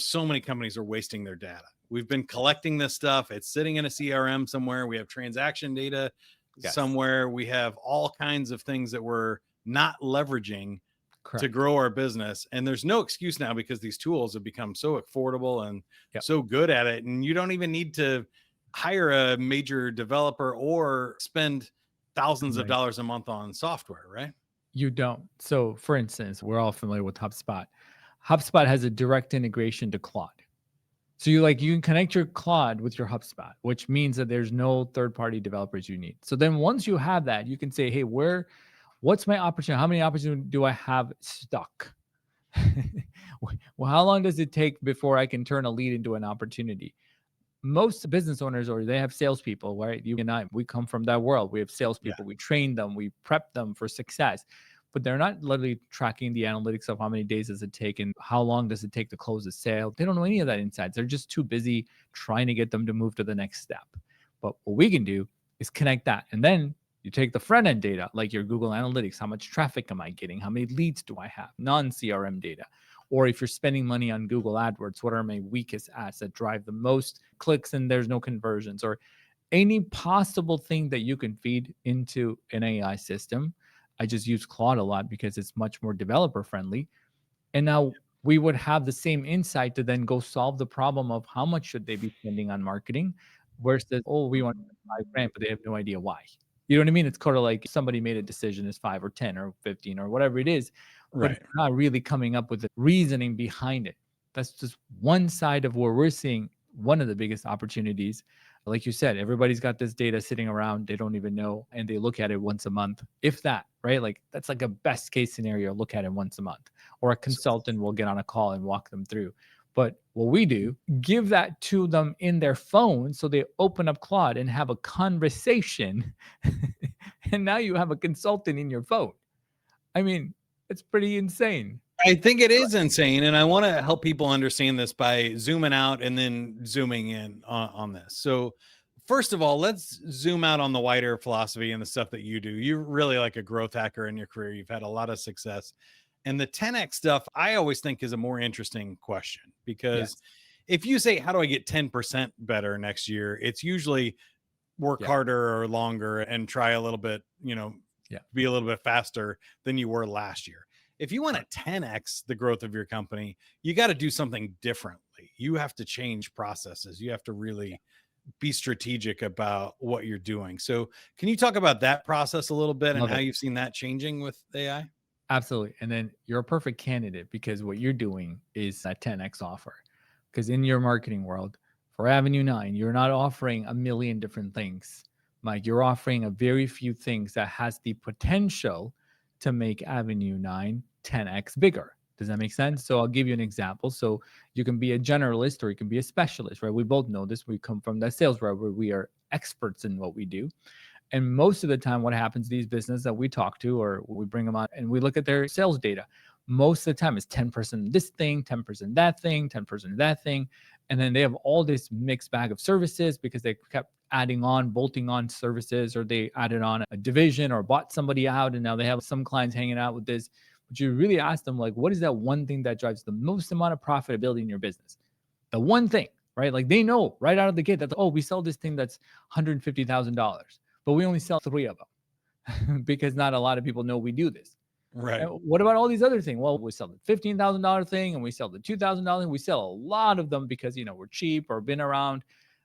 So many companies are wasting their data. We've been collecting this stuff. It's sitting in a CRM somewhere. We have transaction data somewhere. We have all kinds of things that we're not leveraging to grow our business. And there's no excuse now because these tools have become so affordable and so good at it. And you don't even need to hire a major developer or spend thousands of dollars a month on software, right? You don't. So for instance, we're all familiar with HubSpot. HubSpot has a direct integration to Claude. So you can connect your Claude with your HubSpot, which means that there's no third-party developers you need. So then once you have that, you can say, hey, what's my opportunity? How many opportunities do I have stuck? Well, how long does it take before I can turn a lead into an opportunity? Most business owners, or they have salespeople, right? You and I, we come from that world. We have salespeople. We train them. We prep them for success. But they're not literally tracking the analytics of how many days does it take and how long does it take to close a sale. They don't know any of that insights. They're just too busy trying to get them to move to the next step. But what we can do is connect that. And then you take the front end data, like your Google Analytics. How much traffic am I getting? How many leads do I have? Non-CRM data. Or if you're spending money on Google AdWords, what are my weakest ads that drive the most clicks and there's no conversions? Or any possible thing that you can feed into an AI system. I just use Claude a lot because it's much more developer friendly. And now we would have the same insight to then go solve the problem of how much should they be spending on marketing versus, oh, we want $5,000, but they have no idea why. You know what I mean? It's kind of like somebody made a decision is 5 or 10 or 15 or whatever it is, but it's not really coming up with the reasoning behind it. That's just one side of where we're seeing one of the biggest opportunities. Like you said, everybody's got this data sitting around. They don't even know. And they look at it once a month, if that, right? Like that's like a best case scenario. Look at it once a month, or a consultant will get on a call and walk them through. But what we do, give that to them in their phone. So they open up Claude and have a conversation. And now you have a consultant in your phone. I mean, it's pretty insane. I think it is insane. And I want to help people understand this by zooming out and then zooming in on this. So first of all, let's zoom out on the wider philosophy and the stuff that you do. You're really like a growth hacker in your career. You've had a lot of success. And the 10X stuff, I always think is a more interesting question because if you say, how do I get 10% better next year? It's usually work harder or longer and try a little bit, be a little bit faster than you were last year. If you want to 10X the growth of your company, you got to do something differently. You have to change processes. You have to really be strategic about what you're doing. So can you talk about that process a little bit and how you've seen that changing with AI? Absolutely. And then you're a perfect candidate because what you're doing is a 10X offer. Because in your marketing world, for Avenue 9, you're not offering a million different things. Mike, you're offering a very few things that has the potential to make Avenue 9 10X bigger. Does that make sense? So I'll give you an example. So you can be a generalist or you can be a specialist, right? We both know this. We come from that sales route where we are experts in what we do. And most of the time, what happens, these businesses that we talk to or we bring them on and we look at their sales data, most of the time it's 10% this thing, 10% that thing, 10% that thing. And then they have all this mixed bag of services because they kept adding on, bolting on services, or they added on a division or bought somebody out. And now they have some clients hanging out with this. But you really ask them, like, what is that one thing that drives the most amount of profitability in your business? The one thing, right? Like they know right out of the gate that, oh, we sell this thing that's $150,000, but we only sell 3 of them because not a lot of people know we do this. Right. And what about all these other things? Well, we sell the $15,000 thing and we sell the $2,000 thing. We sell a lot of them because, we're cheap or been around.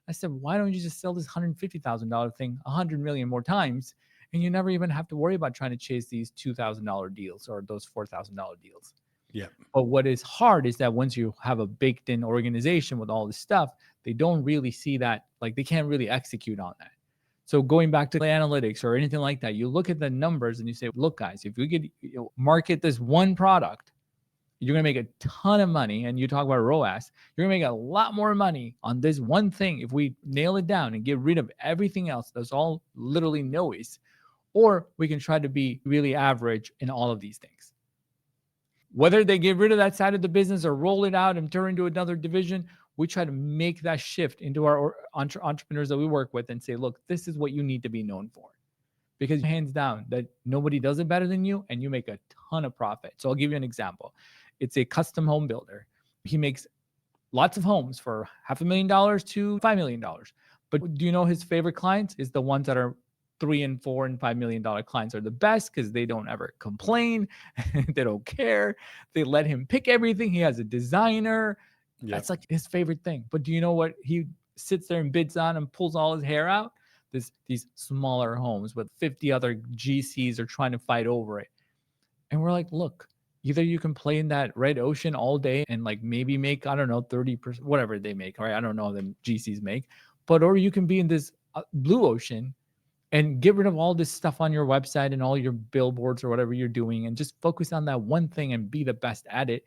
I said, why don't you just sell this $150,000 thing 100 million more times? And you never even have to worry about trying to chase these $2,000 deals or those $4,000 deals. Yeah. But what is hard is that once you have a baked in organization with all this stuff, they don't really see that, like they can't really execute on that. So going back to the analytics or anything like that, you look at the numbers and you say, look, guys, if we could market this one product, you're going to make a ton of money. And you talk about ROAS, you're going to make a lot more money on this one thing if we nail it down and get rid of everything else. That's all literally noise. Or we can try to be really average in all of these things. Whether they get rid of that side of the business or roll it out and turn into another division, we try to make that shift into our entrepreneurs that we work with and say, look, this is what you need to be known for. Because hands down, that nobody does it better than you and you make a ton of profit. So I'll give you an example. It's a custom home builder. He makes lots of homes for $500,000 to $5 million. But do you know his favorite clients is the ones that are $3 and $4 and $5 million clients are the best because they don't ever complain. They don't care. They let him pick everything. He has a designer. Yep. That's like his favorite thing. But do you know what he sits there and bids on and pulls all his hair out? These smaller homes with 50 other GCs are trying to fight over it. And we're like, look, either you can play in that red ocean all day and like maybe make, I don't know, 30%, whatever they make, right? I don't know the GCs make, but or you can be in this blue ocean and get rid of all this stuff on your website and all your billboards or whatever you're doing and just focus on that one thing and be the best at it.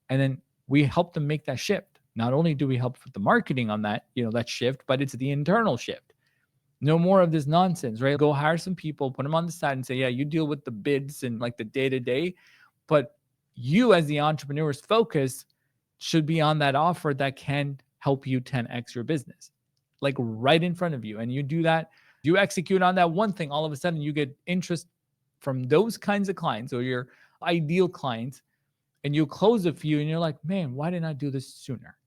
And then we help them make that shift. Not only do we help with the marketing on that, that shift, but it's the internal shift. No more of this nonsense, right? Go hire some people, put them on the side and say, yeah, you deal with the bids and like the day-to-day, but you as the entrepreneur's focus should be on that offer that can help you 10x your business, like right in front of you. And you do that, you execute on that one thing, all of a sudden you get interest from those kinds of clients or your ideal clients, and you close a few and you're like, man, why didn't I do this sooner?